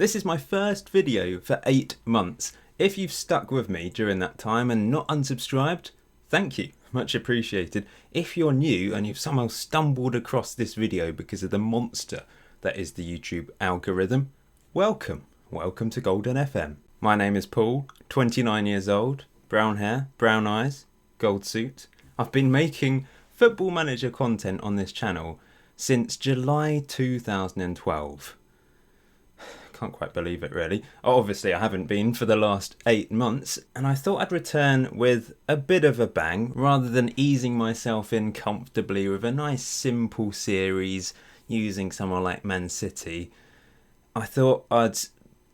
This is my first video for 8 months. If you've stuck with me during that time and not unsubscribed, thank you, much appreciated. If you're new and you've somehow stumbled across this video because of the monster that is the YouTube algorithm, welcome to Golden FM. My name is Paul, 29 years old, brown hair, brown eyes, gold suit. I've been making Football Manager content on this channel since July 2012. Can't quite believe it, really. Obviously I haven't been for the last 8 months, and I thought I'd return with a bit of a bang rather than easing myself in comfortably with a nice simple series using someone like Man City. I thought I'd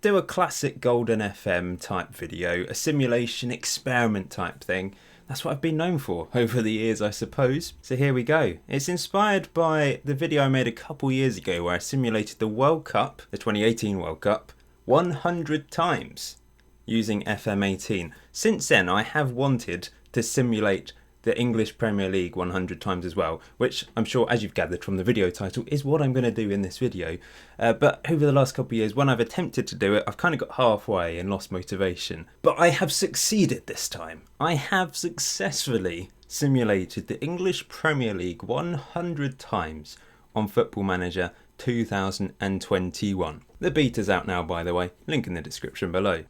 do a classic Golden FM type video, a simulation experiment type thing. That's what I've been known for over the years, I suppose. So here we go. It's inspired by the video I made a couple years ago where I simulated the World Cup, the 2018 World Cup, 100 times using FM18. Since then, I have wanted to simulate the English Premier League 100 times as well, which I'm sure, as you've gathered from the video title, is what I'm going to do in this video. But over the last couple of years, when I've attempted to do it, I've kind of got halfway and lost motivation. But I have succeeded this time. I have successfully simulated the English Premier League 100 times on Football Manager 2021. The beta's out now, by the way, link in the description below.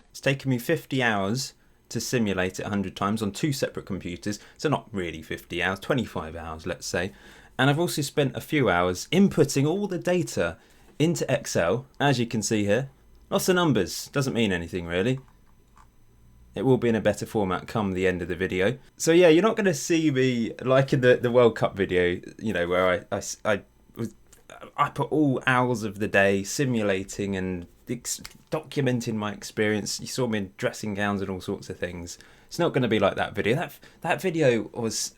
It's taken me 50 hours to simulate it 100 times on 2 separate computers, so not really 50 hours, 25 hours let's say. And I've also spent a few hours inputting all the data into Excel, as you can see here. Lots of numbers, doesn't mean anything really. It will be in a better format come the end of the video. So yeah, you're not going to see me like in the World Cup video, you know, where I put all hours of the day simulating and documenting my experience. You saw me in dressing gowns and all sorts of things. It's not going to be like that video. That video was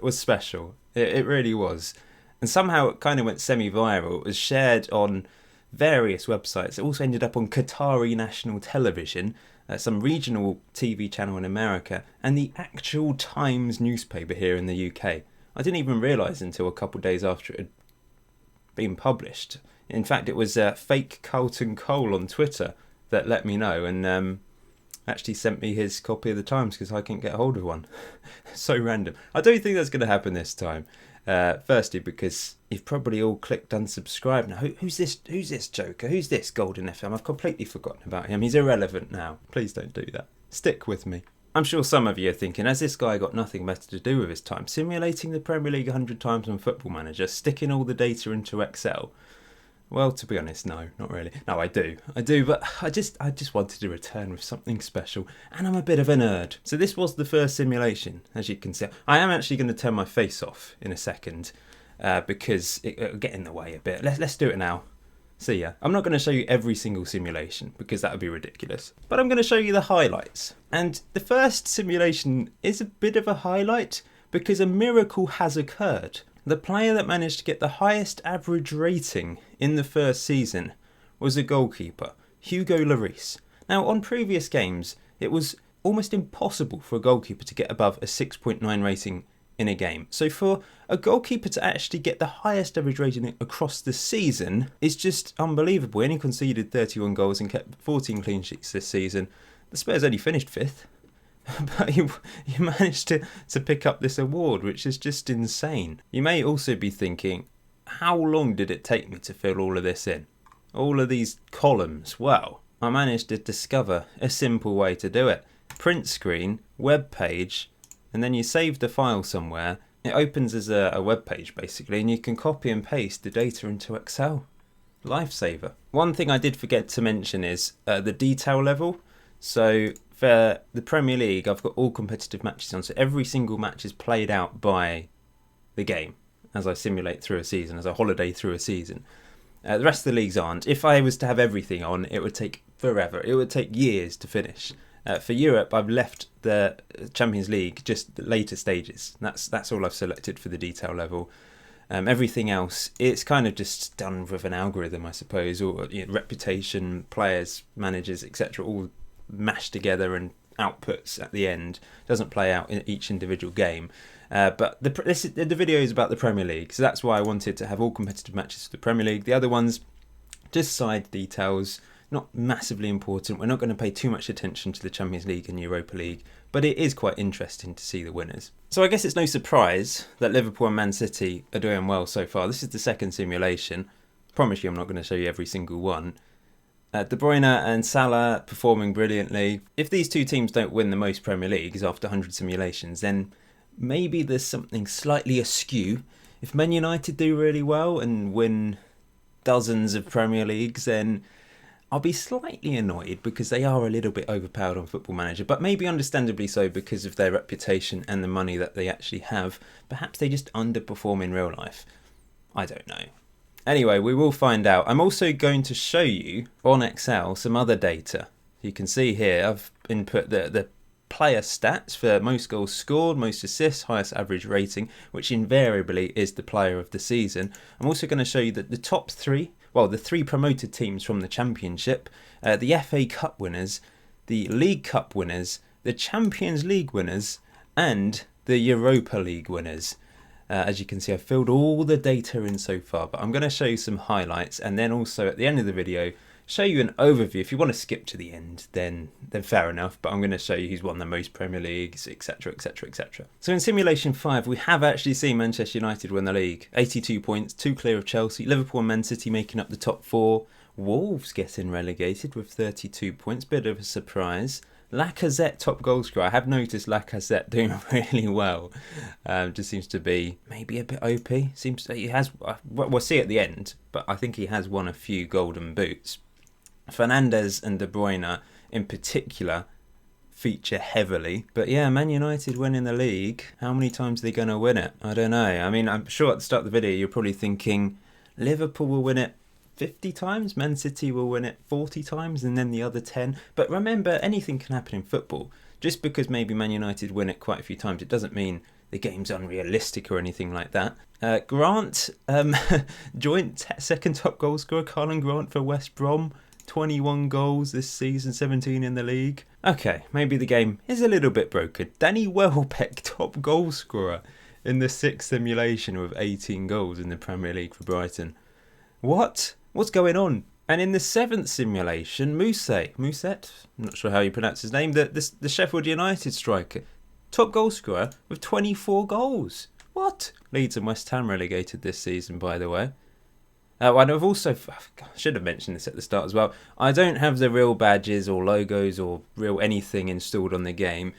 special. It really was. And somehow it kind of went semi-viral. It was shared on various websites. It also ended up on Qatari national television, some regional TV channel in America, and the actual Times newspaper here in the UK. I didn't even realise until a couple of days after it had been published. In fact, it was fake Carlton Cole on Twitter that let me know and actually sent me his copy of the Times because I couldn't get hold of one. So random. I don't think that's going to happen this time. Firstly, because you've probably all clicked unsubscribe now. Who's this joker? Who's this Golden FM? I've completely forgotten about him. He's irrelevant now. Please don't do that. Stick with me. I'm sure some of you are thinking, has this guy got nothing better to do with his time? Simulating the Premier League 100 times on Football Manager, sticking all the data into Excel. Well, to be honest, no, not really. No, I do, but I just wanted to return with something special, and I'm a bit of a nerd. So this was the first simulation, as you can see. I am actually going to turn my face off in a second, because it'll get in the way a bit. Let's do it now. See ya. I'm not going to show you every single simulation, because that would be ridiculous. But I'm going to show you the highlights. And the first simulation is a bit of a highlight, because a miracle has occurred. The player that managed to get the highest average rating in the first season was a goalkeeper, Hugo Lloris. Now, on previous games, it was almost impossible for a goalkeeper to get above a 6.9 rating in a game. So for a goalkeeper to actually get the highest average rating across the season is just unbelievable. He only conceded 31 goals and kept 14 clean sheets this season. The Spurs only finished 5th. But you managed to pick up this award, which is just insane. You may also be thinking, how long did it take me to fill all of this in? All of these columns? Well, I managed to discover a simple way to do it. Print screen, web page, and then you save the file somewhere. It opens as a web page basically, and you can copy and paste the data into Excel. Lifesaver. One thing I did forget to mention is the detail level. So for the Premier League, I've got all competitive matches on, so every single match is played out by the game as I simulate through a season, as I holiday through a season. The rest of the leagues aren't. If I was to have everything on, it would take forever. It would take years to finish. For Europe, I've left the Champions League just the later stages. That's all I've selected for the detail level. Everything else, it's kind of just done with an algorithm, I suppose, or reputation, players, managers, etc., all mashed together and outputs at the end. Doesn't play out in each individual game. But the video is about the Premier League, so that's why I wanted to have all competitive matches for the Premier League. The other ones Just side details, not massively important. We're not going to pay too much attention to the Champions League and Europa League, but it is quite interesting to see the winners. So I guess it's no surprise that Liverpool and Man City are doing well so far. This is the second simulation. I promise you I'm not going to show you every single one. De Bruyne and Salah performing brilliantly. If these two teams don't win the most Premier Leagues after 100 simulations, then maybe there's something slightly askew. If Man United do really well and win dozens of Premier Leagues, then I'll be slightly annoyed because they are a little bit overpowered on Football Manager, but maybe understandably so because of their reputation and the money that they actually have. Perhaps they just underperform in real life. I don't know. Anyway, we will find out. I'm also going to show you on Excel some other data. You can see here I've input the player stats for most goals scored, most assists, highest average rating, which invariably is the player of the season. I'm also going to show you that the top three, the three promoted teams from the Championship, the FA Cup winners, the League Cup winners, the Champions League winners, and the Europa League winners. As you can see, I've filled all the data in so far, but I'm going to show you some highlights, and then also at the end of the video, show you an overview. If you want to skip to the end, then fair enough, but I'm going to show you who's won the most Premier Leagues, etc, etc, etc. So in Simulation 5, we have actually seen Manchester United win the league. 82 points, 2 clear of Chelsea, Liverpool and Man City making up the top 4, Wolves getting relegated with 32 points, bit of a surprise. Lacazette top goal scorer. I have noticed Lacazette doing really well. Just seems to be maybe a bit OP. Seems he has. We'll see at the end, but I think he has won a few golden boots. Fernandes and De Bruyne in particular feature heavily. But yeah, Man United winning the league. How many times are they going to win it? I don't know. I mean, I'm sure at the start of the video you're probably thinking Liverpool will win it 50 times, Man City will win it 40 times, and then the other 10. But remember, anything can happen in football. Just because maybe Man United win it quite a few times, it doesn't mean the game's unrealistic or anything like that. Grant, joint second top goal scorer, Carlin Grant for West Brom. 21 goals this season, 17 in the league. Okay, maybe the game is a little bit broken. Danny Welbeck, top goal scorer in the 6th simulation with 18 goals in the Premier League for Brighton. What? What's going on? And in the 7th simulation, Muset, I'm not sure how you pronounce his name, the Sheffield United striker, top goal scorer with 24 goals. What? Leeds and West Ham relegated this season, by the way. And I've also, I should have mentioned this at the start as well, I don't have the real badges or logos or real anything installed on the game.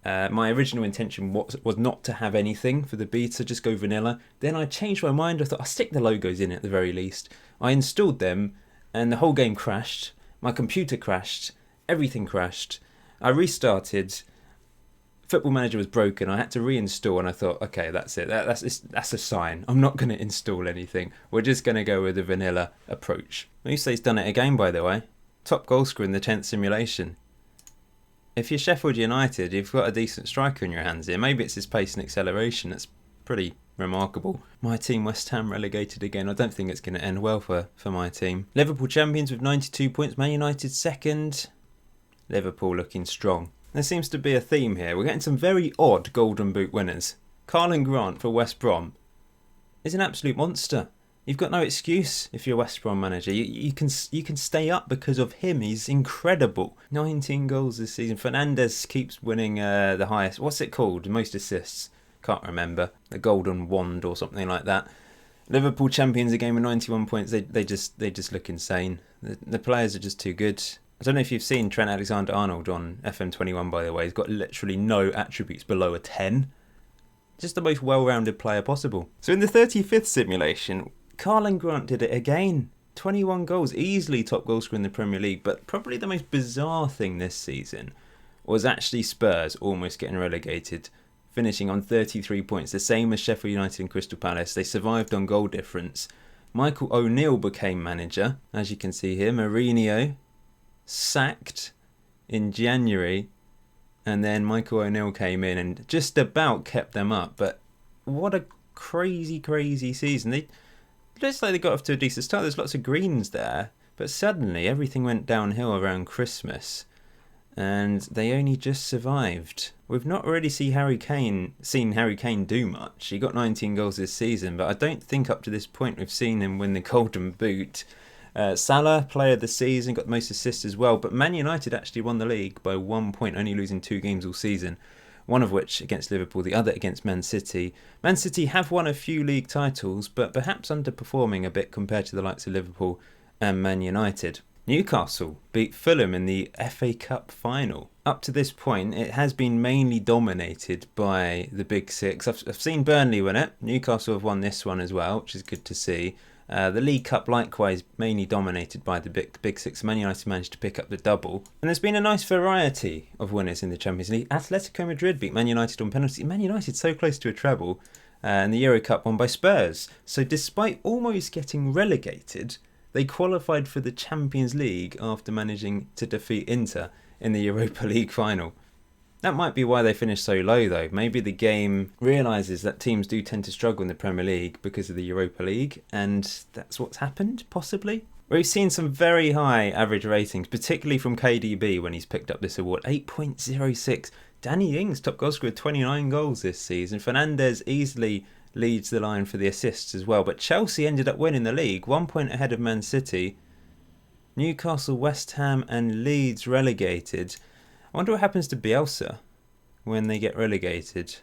My original intention was not to have anything for the beta, just go vanilla. Then I changed my mind. I thought I'll stick the logos in at the very least. I installed them and the whole game crashed. My computer crashed. Everything crashed. I restarted. Football Manager was broken. I had to reinstall and I thought, okay, that's it. That's a sign. I'm not going to install anything. We're just going to go with a vanilla approach. Muset's done it again, by the way. Top goal scorer in the 10th simulation. If you're Sheffield United, you've got a decent striker in your hands here. Maybe it's his pace and acceleration. That's pretty remarkable. My team, West Ham, relegated again. I don't think it's going to end well for my team. Liverpool champions with 92 points. Man United second. Liverpool looking strong. There seems to be a theme here. We're getting some very odd Golden Boot winners. Carlin Grant for West Brom is an absolute monster. You've got no excuse if you're a West Brom manager. You can stay up because of him. He's incredible. 19 goals this season. Fernandes keeps winning the highest. What's it called? Most assists. Can't remember. The Golden Wand or something like that. Liverpool champions again with 91 points. They just look insane. The players are just too good. I don't know if you've seen Trent Alexander-Arnold on FM21, by the way. He's got literally no attributes below a 10. Just the most well-rounded player possible. So in the 35th simulation, Carlin Grant did it again. 21 goals, easily top goal scorer in the Premier League. But probably the most bizarre thing this season was actually Spurs almost getting relegated, finishing on 33 points, the same as Sheffield United and Crystal Palace. They survived on goal difference. Michael O'Neill became manager, as you can see here. Mourinho sacked in January, and then Michael O'Neill came in and just about kept them up. But what a crazy season. It looks like they got off to a decent start. There's lots of greens there, but suddenly everything went downhill around Christmas and they only just survived. We've not really seen Harry Kane do much. He got 19 goals this season, but I don't think up to this point we've seen him win the Golden Boot. Salah, player of the season, got the most assists as well. But Man United actually won the league by 1 point, only losing 2 games all season. One of which against Liverpool, the other against Man City. Man City have won a few league titles, but perhaps underperforming a bit compared to the likes of Liverpool and Man United. Newcastle beat Fulham in the FA Cup final. Up to this point, it has been mainly dominated by the Big Six. I've seen Burnley win it. Newcastle have won this one as well, which is good to see. The League Cup likewise mainly dominated by the Big Six. Man United managed to pick up the double. And there's been a nice variety of winners in the Champions League. Atletico Madrid beat Man United on penalty. Man United so close to a treble. And the Euro Cup won by Spurs. So despite almost getting relegated, they qualified for the Champions League after managing to defeat Inter in the Europa League final. That might be why they finished so low though. Maybe the game realises that teams do tend to struggle in the Premier League because of the Europa League, and that's what's happened, possibly. We've seen some very high average ratings, particularly from KDB when he's picked up this award. 8.06. Danny Ings, top goal scorer, 29 goals this season. Fernandes easily leads the line for the assists as well. But Chelsea ended up winning the league, 1 point ahead of Man City. Newcastle, West Ham and Leeds relegated. I wonder what happens to Bielsa when they get relegated.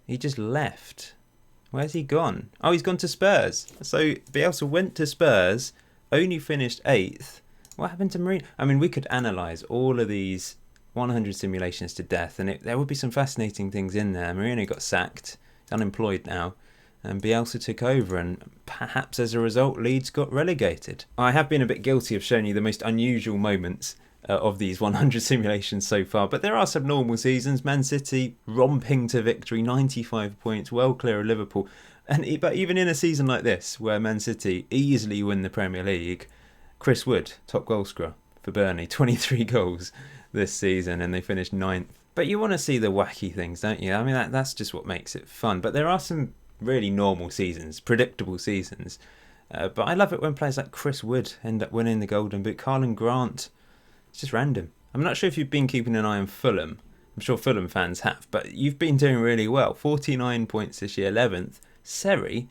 He just left. Where's he gone? Oh, he's gone to Spurs. So Bielsa went to Spurs, only finished 8th. What happened to Mourinho? I mean, we could analyse all of these 100 simulations to death, and there would be some fascinating things in there. Mourinho got sacked, he's unemployed now, and Bielsa took over, and perhaps as a result, Leeds got relegated. I have been a bit guilty of showing you the most unusual moments of these 100 simulations so far, but there are some normal seasons. Man City romping to victory, 95 points, well clear of Liverpool. But even in a season like this, where Man City easily win the Premier League, Chris Wood, top goal scorer for Burnley, 23 goals this season, and they finished 9th. But you want to see the wacky things, don't you? I mean, that's just what makes it fun. But there are some really normal seasons, predictable seasons. But I love it when players like Chris Wood end up winning the Golden Boot. Carlin Grant, it's just random. I'm not sure if you've been keeping an eye on Fulham. I'm sure Fulham fans have, but you've been doing really well. 49 points this year, 11th. Seri,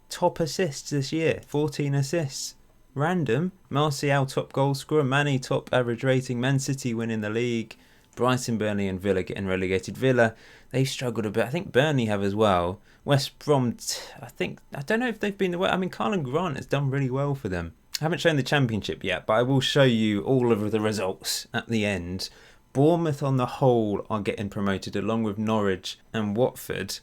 top assists this year, 14 assists. Random. Martial, top goal scorer. Manny, top average rating. Man City winning the league. Brighton, Burnley and Villa getting relegated. Villa, they've struggled a bit. I think Burnley have as well. West Brom, I don't know if they've been the way. I mean, Carlin Grant has done really well for them. I haven't shown the Championship yet, but I will show you all of the results at the end. Bournemouth on the whole are getting promoted along with Norwich and Watford.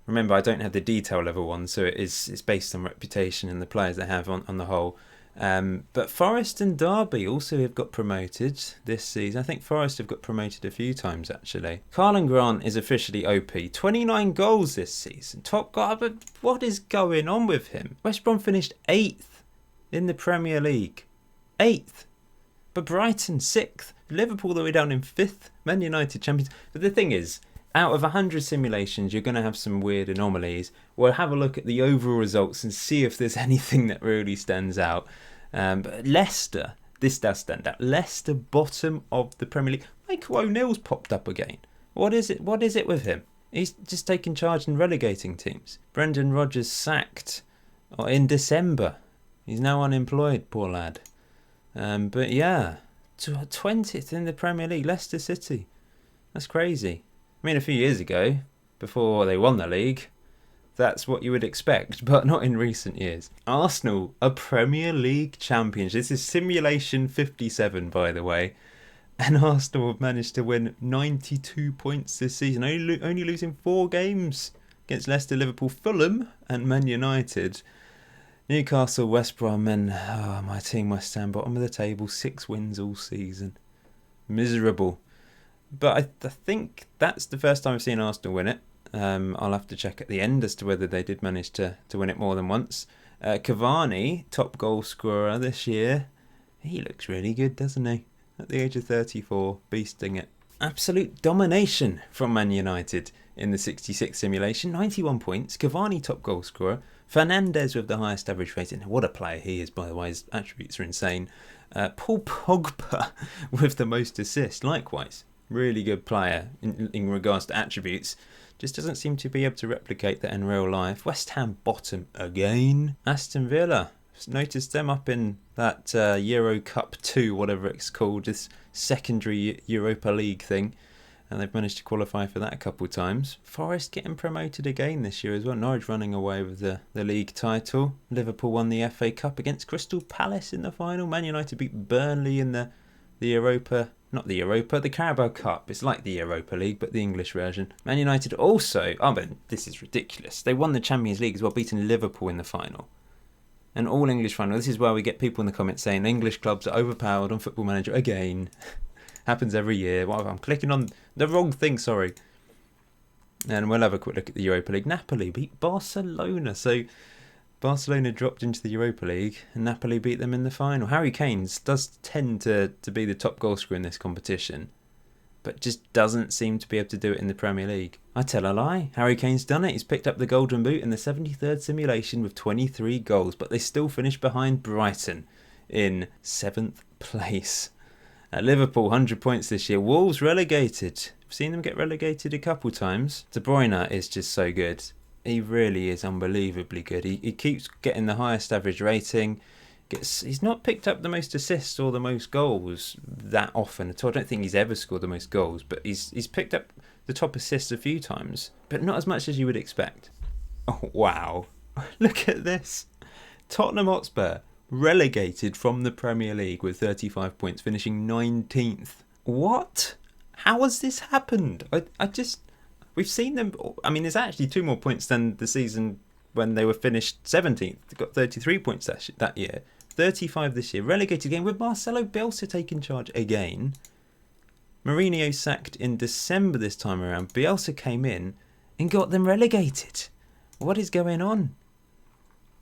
Remember, I don't have the detail level one, so it's based on reputation and the players they have on the whole. But Forest and Derby also have got promoted this season. I think Forest have got promoted a few times actually. Carlin Grant is officially OP. 29 goals this season. Top guy, but what is going on with him? West Brom finished 8th in the Premier League. 8th. But Brighton 6th. Liverpool the way down in 5th. Man United champions. But the thing is, out of 100 simulations, you're going to have some weird anomalies. We'll have a look at the overall results and see if there's anything that really stands out. But Leicester, this does stand out. Leicester, bottom of the Premier League. Michael O'Neill's popped up again. What is it? What is it with him? He's just taking charge and relegating teams. Brendan Rodgers sacked in December. He's now unemployed, poor lad. But yeah, 20th in the Premier League, Leicester City. That's crazy. I mean, a few years ago, before they won the league, that's what you would expect, but not in recent years. Arsenal are Premier League champions. This is simulation 57, by the way. And Arsenal have managed to win 92 points this season, only losing 4 games against Leicester, Liverpool, Fulham and Man United. Newcastle, West Brom and my team West Ham, bottom of the table, 6 wins all season. Miserable. But I think that's the first time I've seen Arsenal win it. I'll have to check at the end as to whether they did manage to win it more than once. Cavani, top goal scorer this year. He looks really good, doesn't he? At the age of 34, beasting it. Absolute domination from Man United in the 66 simulation. 91 points. Cavani, top goal scorer. Fernandes with the highest average rating. What a player he is, by the way. His attributes are insane. Paul Pogba with the most assists, likewise. Really good player in regards to attributes. Just doesn't seem to be able to replicate that in real life. West Ham bottom again. Aston Villa noticed them up in that Euro Cup 2, whatever it's called, this secondary Europa League thing. And they've managed to qualify for that a couple of times. Forest getting promoted again this year as well. Norwich running away with the league title. Liverpool won the FA Cup against Crystal Palace in the final. Man United beat Burnley in the Europa... Not the Europa, the Carabao Cup. It's like the Europa League, but the English version. Man United also... Oh, but this is ridiculous. They won the Champions League as well, beating Liverpool in the final. An all-English final. This is where we get people in the comments saying English clubs are overpowered on Football Manager again. Happens every year. Well, I'm clicking on the wrong thing, sorry. And we'll have a quick look at the Europa League. Napoli beat Barcelona. So Barcelona dropped into the Europa League and Napoli beat them in the final. Harry Kane does tend to be the top goal scorer in this competition, but just doesn't seem to be able to do it in the Premier League. I tell a lie. Harry Kane's done it. He's picked up the Golden Boot in the 73rd simulation with 23 goals, but they still finished behind Brighton in 7th place. At Liverpool, 100 points this year. Wolves relegated. I've seen them get relegated a couple times. De Bruyne is just so good. He really is unbelievably good. He keeps getting the highest average rating. He's not picked up the most assists or the most goals that often at all. I don't think he's ever scored the most goals, but he's picked up the top assists a few times, but not as much as you would expect. Oh, wow. Look at this. Tottenham Hotspur relegated from the Premier League with 35 points, finishing 19th. What? How has this happened? We've seen them... I mean, there's actually 2 more points than the season when they were finished 17th. They got 33 points that year. 35 this year. Relegated again with Marcelo Bielsa taking charge again. Mourinho sacked in December this time around. Bielsa came in and got them relegated. What is going on?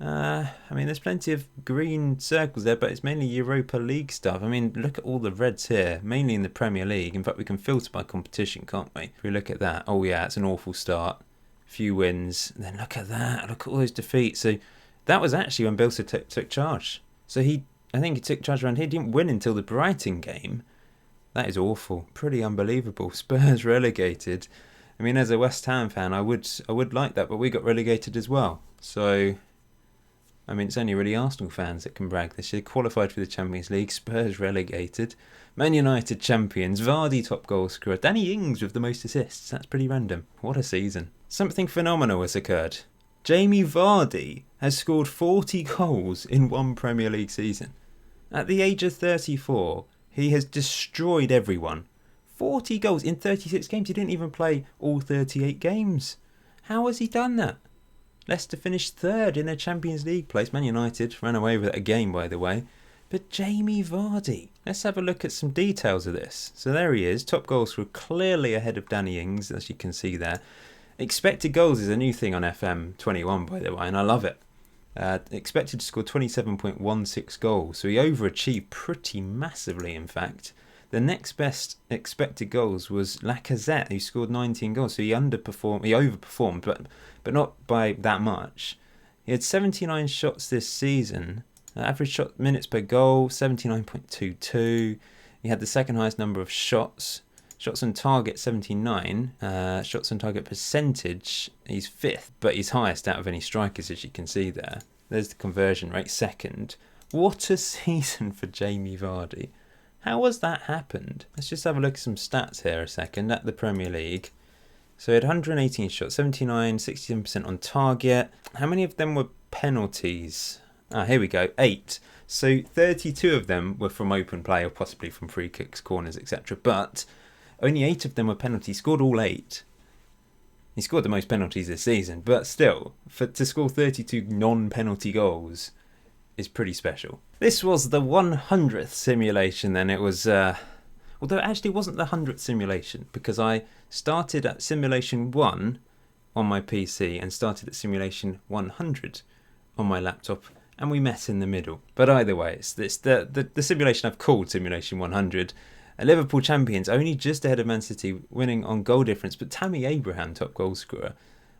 I mean, there's plenty of green circles there, but it's mainly Europa League stuff. I mean, look at all the reds here, mainly in the Premier League. In fact, we can filter by competition, can't we? If we look at that, oh yeah, it's an awful start. Few wins, and then look at that, look at all those defeats. So that was actually when Bielsa took charge. So I think he took charge around here. He didn't win until the Brighton game. That is awful, pretty unbelievable. Spurs relegated. I mean, as a West Ham fan, I would like that, but we got relegated as well. So... I mean, it's only really Arsenal fans that can brag this year. Qualified for the Champions League, Spurs relegated, Man United champions, Vardy top goal scorer, Danny Ings with the most assists. That's pretty random. What a season. Something phenomenal has occurred. Jamie Vardy has scored 40 goals in one Premier League season. At the age of 34, he has destroyed everyone. 40 goals in 36 games. He didn't even play all 38 games. How has he done that? Leicester finished 3rd in their Champions League place. Man United ran away with it again, by the way. But Jamie Vardy. Let's have a look at some details of this. So there he is. Top goal scorer, clearly ahead of Danny Ings, as you can see there. Expected goals is a new thing on FM21, by the way, and I love it. Expected to score 27.16 goals. So he overachieved pretty massively, in fact. The next best expected goals was Lacazette, who scored 19 goals. So he overperformed, but not by that much. He had 79 shots this season. Average shot minutes per goal, 79.22. He had the second highest number of shots. Shots on target, 79. Shots on target percentage, he's 5th, but he's highest out of any strikers, as you can see there. There's the conversion rate, 2nd. What a season for Jamie Vardy. How has that happened? Let's just have a look at some stats here a second at the Premier League. So he had 118 shots, 79, 67% on target. How many of them were penalties? Here we go, 8. So 32 of them were from open play or possibly from free kicks, corners, etc. But only 8 of them were penalties. He scored all 8. He scored the most penalties this season, but still, to score 32 non-penalty goals is pretty special. This was the 100th simulation then. It was, although it actually wasn't the 100th simulation, because I started at simulation 1 on my PC and started at simulation 100 on my laptop, and we met in the middle. But either way, it's the simulation I've called simulation 100. Liverpool champions, only just ahead of Man City, winning on goal difference, but Tammy Abraham top goal scorer.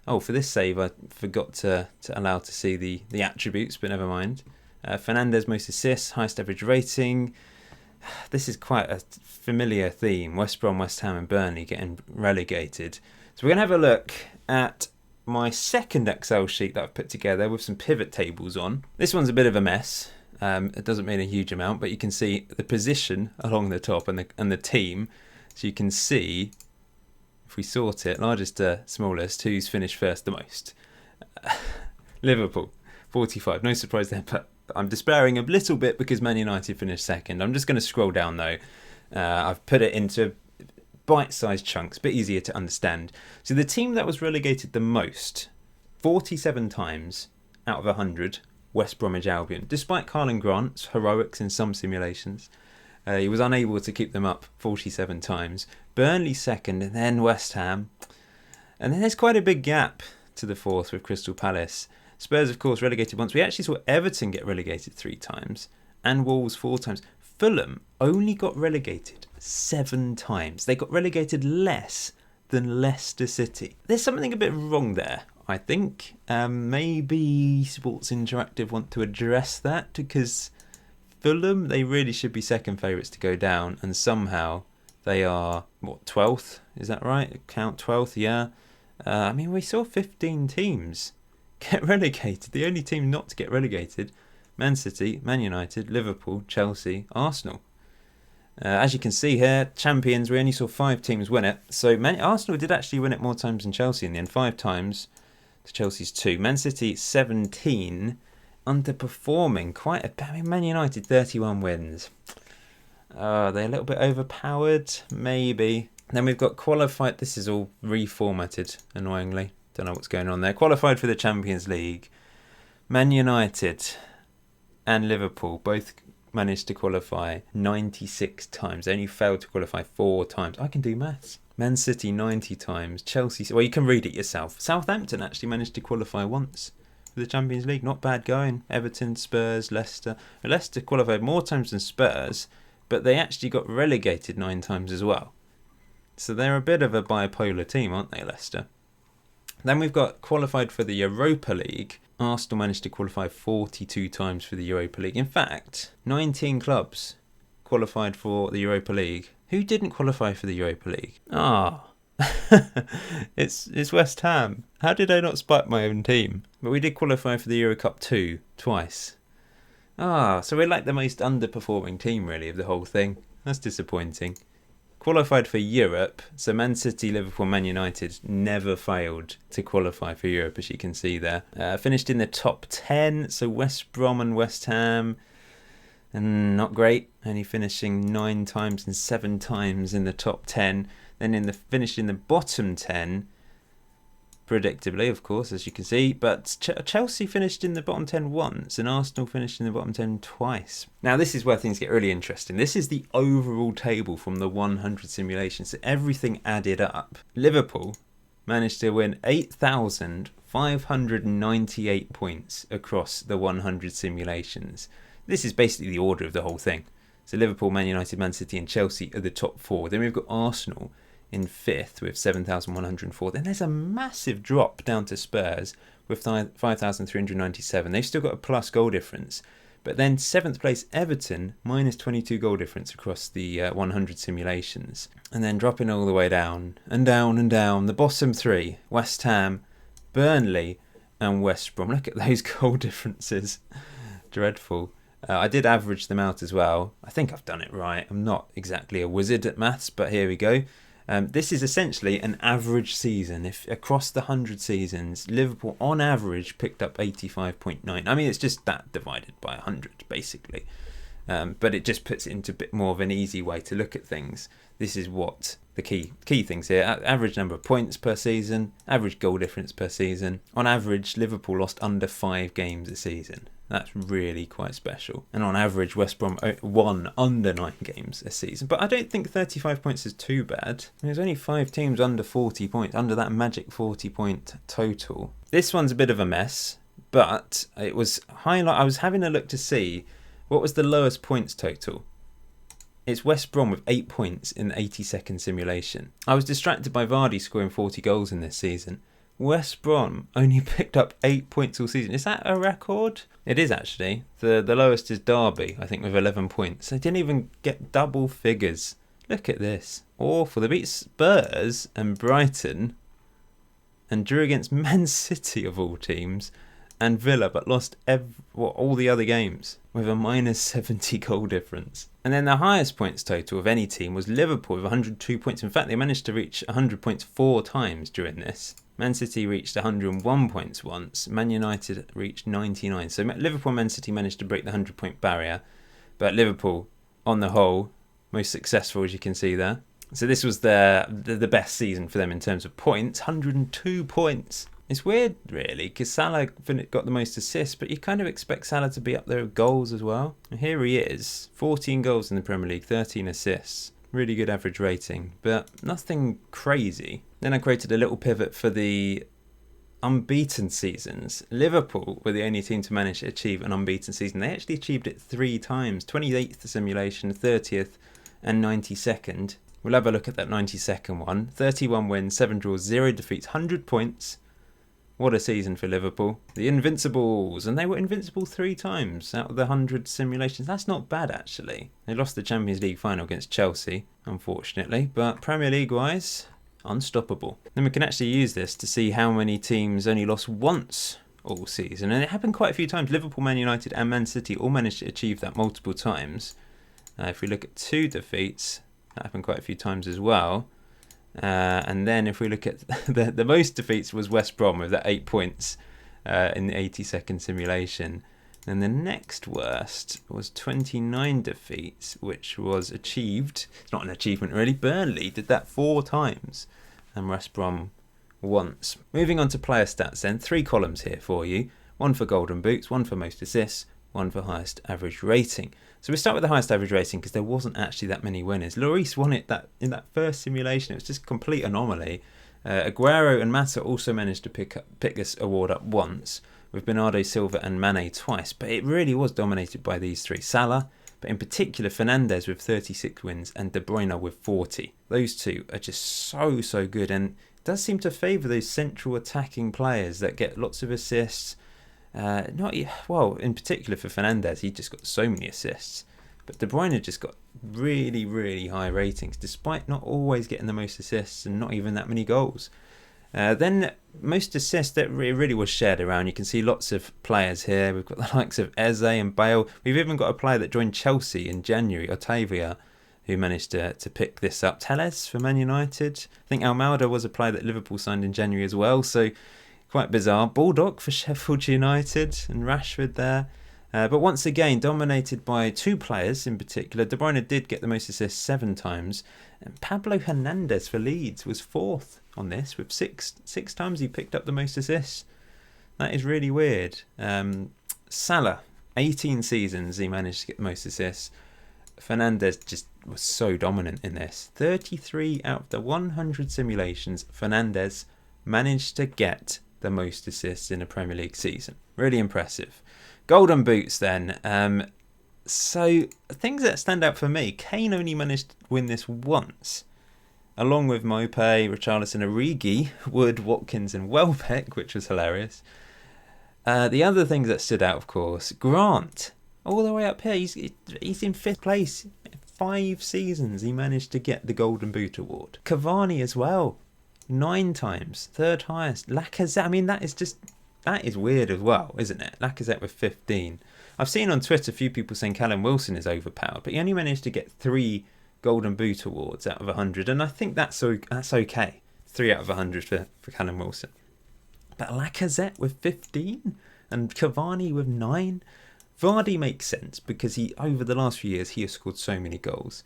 Oh, for this save I forgot to allow to see the attributes, but never mind. Fernandes most assists, highest average rating. This is quite a familiar theme. West Brom, West Ham and Burnley getting relegated. So we're going to have a look at my second Excel sheet that I've put together with some pivot tables on. This one's a bit of a mess. It doesn't mean a huge amount, but you can see the position along the top and the team. So you can see, if we sort it, largest to smallest, who's finished first the most. Liverpool, 45. No surprise there, but I'm despairing a little bit because Man United finished second. I'm just going to scroll down though. I've put it into bite-sized chunks, a bit easier to understand. So the team that was relegated the most, 47 times out of 100, West Bromwich Albion. Despite Carlin Grant's heroics in some simulations, he was unable to keep them up 47 times. Burnley second, and then West Ham. And then there's quite a big gap to the fourth with Crystal Palace. Spurs, of course, relegated once. We actually saw Everton get relegated 3 times, and Wolves 4 times. Fulham only got relegated 7 times. They got relegated less than Leicester City. There's something a bit wrong there, I think. Maybe Sports Interactive want to address that, because Fulham, they really should be second favourites to go down, and somehow they are, 12th? Is that right? Count 12th, yeah. I mean, we saw 15 teams get relegated. The only team not to get relegated, Man City, Man United, Liverpool, Chelsea, Arsenal. As you can see here, champions, we only saw 5 teams win it. So Arsenal did actually win it more times than Chelsea in the end, 5 times to Chelsea's 2. Man City 17, underperforming quite a bit. I mean, Man United 31 wins. Are they a little bit overpowered? Maybe. Then we've got qualified. This is all reformatted, annoyingly. Don't know what's going on there. Qualified for the Champions League. Man United and Liverpool both managed to qualify 96 times. They only failed to qualify 4 times. I can do maths. Man City 90 times. Chelsea, well, you can read it yourself. Southampton actually managed to qualify once for the Champions League. Not bad going. Everton, Spurs, Leicester. Leicester qualified more times than Spurs, but they actually got relegated 9 times as well. So they're a bit of a bipolar team, aren't they, Leicester? Then we've got qualified for the Europa League. Arsenal managed to qualify 42 times for the Europa League. In fact, 19 clubs qualified for the Europa League. Who didn't qualify for the Europa League? It's West Ham. How did I not spite my own team? But we did qualify for the Euro Cup 2 twice. So we're like the most underperforming team, really, of the whole thing. That's disappointing. Qualified for Europe, so Man City, Liverpool, Man United never failed to qualify for Europe, as you can see there. Finished in the top 10, so West Brom and West Ham, and not great, only finishing 9 times and 7 times in the top 10. Then finished in the bottom 10, predictably, of course, as you can see. But Chelsea finished in the bottom 10 once, and Arsenal finished in the bottom 10 twice. Now, this is where things get really interesting. This is the overall table from the 100 simulations. So everything added up. Liverpool managed to win 8,598 points across the 100 simulations. This is basically the order of the whole thing. So Liverpool, Man United, Man City and Chelsea are the top 4. Then we've got Arsenal in 5th with 7,104. Then there's a massive drop down to Spurs with 5,397. They've still got a plus goal difference. But then 7th place Everton, minus 22 goal difference across the 100 simulations. And then dropping all the way down and down and down. The bottom 3, West Ham, Burnley and West Brom. Look at those goal differences. Dreadful. I did average them out as well. I think I've done it right. I'm not exactly a wizard at maths, but here we go. This is essentially an average season. If across the 100 seasons, Liverpool on average picked up 85.9. I mean, it's just that divided by 100, basically. But it just puts it into a bit more of an easy way to look at things. This is what the key things here. Average number of points per season, average goal difference per season. On average, Liverpool lost under 5 games a season. That's really quite special. And on average, West Brom won under 9 games a season. But I don't think 35 points is too bad. There's only 5 teams under 40 points, under that magic 40-point total. This one's a bit of a mess, but it was I was having a look to see what was the lowest points total. It's West Brom with 8 points in the 82nd simulation. I was distracted by Vardy scoring 40 goals in this season. West Brom only picked up 8 points all season. Is that a record? It is actually. The lowest is Derby, I think, with 11 points. They didn't even get double figures. Look at this. Awful. They beat Spurs and Brighton. and drew against Man City of all teams and Villa, but lost all the other games with a minus 70 goal difference. And then the highest points total of any team was Liverpool with 102 points. In fact, they managed to reach 100 points 4 times during this. Man City reached 101 points once. Man United reached 99. So Liverpool and Man City managed to break the 100-point barrier. But Liverpool, on the whole, most successful, as you can see there. So this was the best season for them in terms of points. 102 points. It's weird, really, because Salah got the most assists, but you kind of expect Salah to be up there with goals as well. And here he is, 14 goals in the Premier League, 13 assists. Really good average rating, but nothing crazy. Then I created a little pivot for the unbeaten seasons. Liverpool were the only team to manage to achieve an unbeaten season. They actually achieved it 3 times, 28th simulation, 30th and 92nd. We'll have a look at that 92nd one. 31 wins, 7 draws, 0 defeats, 100 points. What a season for Liverpool. The Invincibles. And they were invincible 3 times out of the 100 simulations. That's not bad, actually. They lost the Champions League final against Chelsea, unfortunately. But Premier League-wise, unstoppable. Then we can actually use this to see how many teams only lost once all season. And it happened quite a few times. Liverpool, Man United and Man City all managed to achieve that multiple times. If we look at 2 defeats, that happened quite a few times as well. And then if we look at the most defeats was West Brom with that 8 points in the 82nd simulation. And the next worst was 29 defeats, which was achieved. It's not an achievement really. Burnley did that 4 times and West Brom once. Moving on to player stats then. 3 columns here for you. 1 for golden boots, 1 for most assists, 1 for highest average rating. So we start with the highest average rating because there wasn't actually that many winners. Lloris won it in that first simulation. It was just a complete anomaly. Aguero and Mata also managed to pick this award up once, with Bernardo Silva and Mane twice. But it really was dominated by these 3. Salah, but in particular Fernandes with 36 wins and De Bruyne with 40. Those 2 are just so good, and it does seem to favour those central attacking players that get lots of assists. In particular for Fernandes, he just got so many assists. But De Bruyne just got really high ratings, despite not always getting the most assists and not even that many goals. Then most assists, that really was shared around. You can see lots of players here. We've got the likes of Eze and Bale. We've even got a player that joined Chelsea in January, Otavia, who managed to pick this up. Telles for Man United. I think Almeida was a player that Liverpool signed in January as well. So quite bizarre. Baldock for Sheffield United and Rashford there. But once again, dominated by 2 players in particular. De Bruyne did get the most assists 7 times. And Pablo Hernandez for Leeds was 4th on this, with 6 times he picked up the most assists. That is really weird. Salah, 18 seasons he managed to get the most assists. Fernandes just was so dominant in this. 33 out of the 100 simulations, Fernandes managed to get the most assists in a Premier League season. Really impressive. Golden boots then. So things that stand out for me, Kane only managed to win this once, along with Maupay, Richarlison, Origi, Wood, Watkins and Welbeck, which was hilarious. The other things that stood out, of course, Grant, all the way up here, he's in 5th place. 5 seasons he managed to get the Golden Boot award. Cavani as well, 9 times, 3rd highest. Lacazette, I mean, that is weird as well, isn't it? Lacazette with 15. I've seen on Twitter a few people saying Callum Wilson is overpowered, but he only managed to get 3 Golden Boot awards out of 100, and I think that's okay. 3 out of 100 for Callum Wilson. But Lacazette with 15 and Cavani with 9. Vardy makes sense because he, over the last few years, he has scored so many goals.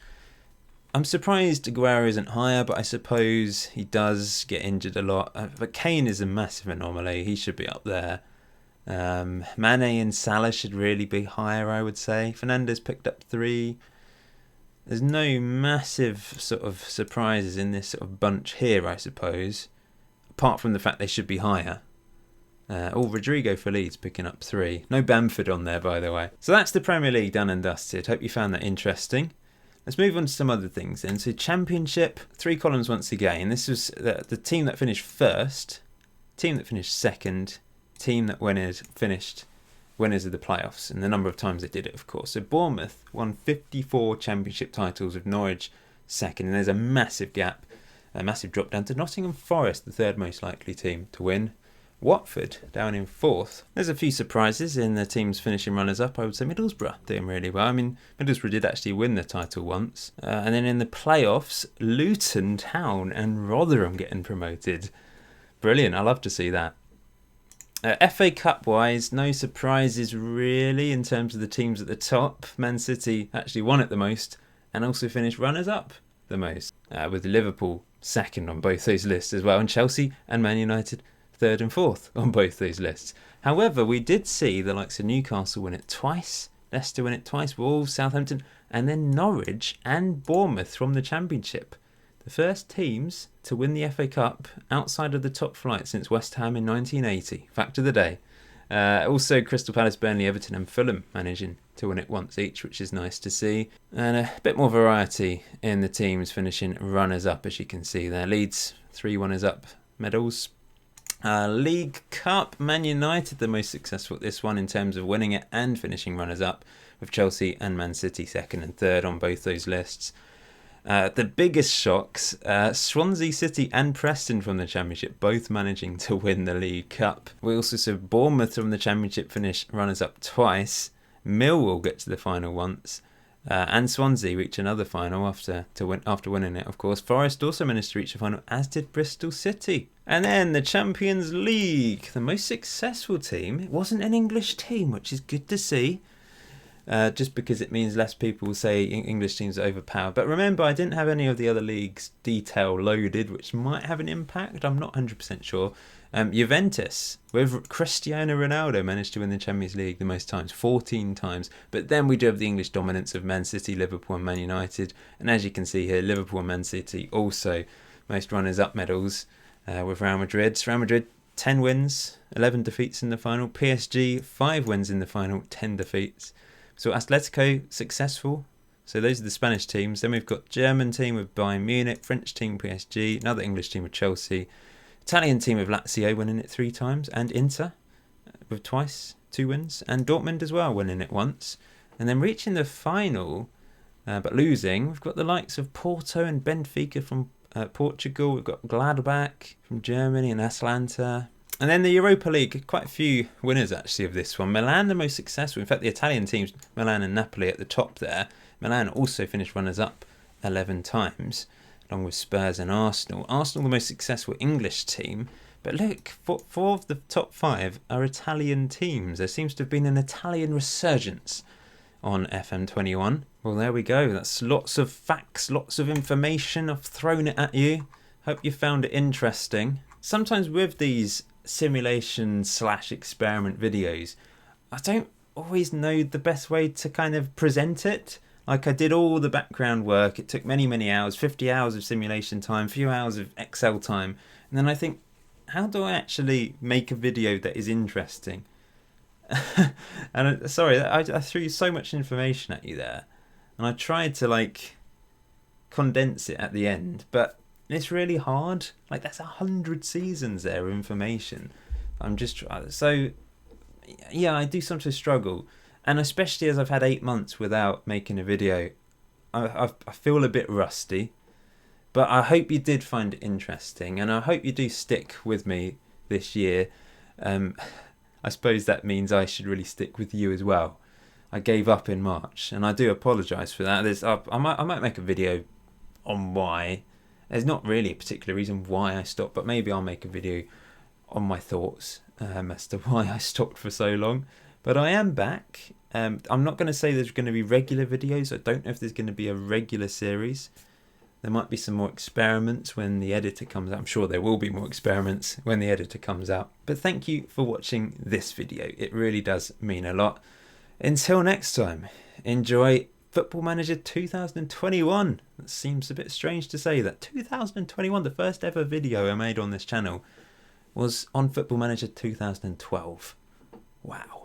I'm surprised Aguero isn't higher, but I suppose he does get injured a lot. But Kane is a massive anomaly. He should be up there. Mane and Salah should really be higher, I would say. Fernandes picked up 3. There's no massive sort of surprises in this sort of bunch here, I suppose, apart from the fact they should be higher. Rodrigo for Leeds picking up 3. No Bamford on there, by the way. So that's the Premier League done and dusted. Hope you found that interesting. Let's move on to some other things then. So Championship, 3 columns once again. This was the team that finished first, team that finished second, team that finished winners of the playoffs, and the number of times they did it, of course. So Bournemouth won 54 Championship titles with Norwich second, and there's a massive gap A massive drop down to Nottingham Forest, the third most likely team to win. Watford down in fourth. There's a few surprises in the teams finishing runners-up. I would say Middlesbrough doing really well. I mean, Middlesbrough did actually win the title once. And then in the playoffs, Luton Town and Rotherham getting promoted. Brilliant. I love to see that. FA Cup-wise, no surprises really in terms of the teams at the top. Man City actually won it the most and also finished runners-up the most, with Liverpool second on both those lists as well, and Chelsea and Man United third and fourth on both those lists. However, we did see the likes of Newcastle win it twice, Leicester win it twice, Wolves, Southampton, and then Norwich and Bournemouth from the Championship. The first teams to win the FA Cup outside of the top flight since West Ham in 1980. Fact of the day. Also, Crystal Palace, Burnley, Everton and Fulham managing to win it once each, which is nice to see. And a bit more variety in the teams finishing runners-up, as you can see there. Leeds, 3 runners-up medals. League Cup, Man United the most successful at this one in terms of winning it and finishing runners-up, with Chelsea and Man City second and third on both those lists. The biggest shocks, Swansea City and Preston from the Championship both managing to win the League Cup. We also saw Bournemouth from the Championship finish runners-up twice. Millwall get to the final once. And Swansea reach another final after winning it, of course. Forest also managed to reach the final, as did Bristol City. And then the Champions League, the most successful team. It wasn't an English team, which is good to see. Just because it means less people will say English teams are overpowered. But remember, I didn't have any of the other leagues detail loaded, which might have an impact. I'm not 100% sure. Juventus, with Cristiano Ronaldo, managed to win the Champions League the most times, 14 times. But then we do have the English dominance of Man City, Liverpool and Man United. And as you can see here, Liverpool and Man City also most runners-up medals with Real Madrid. Real Madrid, 10 wins, 11 defeats in the final. PSG, 5 wins in the final, 10 defeats. So Atletico, successful. So those are the Spanish teams. Then we've got German team with Bayern Munich, French team PSG, another English team with Chelsea, Italian team with Lazio winning it 3 times, and Inter with twice, 2 wins, and Dortmund as well winning it once. And then reaching the final, but losing, we've got the likes of Porto and Benfica from Portugal. We've got Gladbach from Germany and Atalanta. And then the Europa League, quite a few winners actually of this one. Milan the most successful. In fact, the Italian teams, Milan and Napoli at the top there. Milan also finished runners-up 11 times, along with Spurs and Arsenal. Arsenal the most successful English team. But look, 4 of the top 5 are Italian teams. There seems to have been an Italian resurgence on FM21. Well, there we go. That's lots of facts, lots of information. I've thrown it at you. Hope you found it interesting. Sometimes with these simulation/experiment videos, I don't always know the best way to kind of present it. Like, I did all the background work. It took many hours, 50 hours of simulation time, a few hours of Excel time. And then I think, how do I actually make a video that is interesting? And sorry, I threw so much information at you there. And I tried to condense it at the end, but it's really hard. That's 100 seasons there of information. I'm just so yeah, I do sometimes struggle, and especially as I've had 8 months without making a video, I feel a bit rusty. But I hope you did find it interesting, and I hope you do stick with me this year. I suppose that means I should really stick with you as well. I gave up in March, and I do apologise for that. I might make a video on why. There's not really a particular reason why I stopped, but maybe I'll make a video on my thoughts as to why I stopped for so long. But I am back. I'm not going to say there's going to be regular videos. I don't know if there's going to be a regular series. There might be some more experiments when the editor comes out. I'm sure there will be more experiments when the editor comes out. But thank you for watching this video. It really does mean a lot. Until next time, enjoy Football Manager 2021. That seems a bit strange to say that. 2021, the first ever video I made on this channel was on Football Manager 2012. Wow.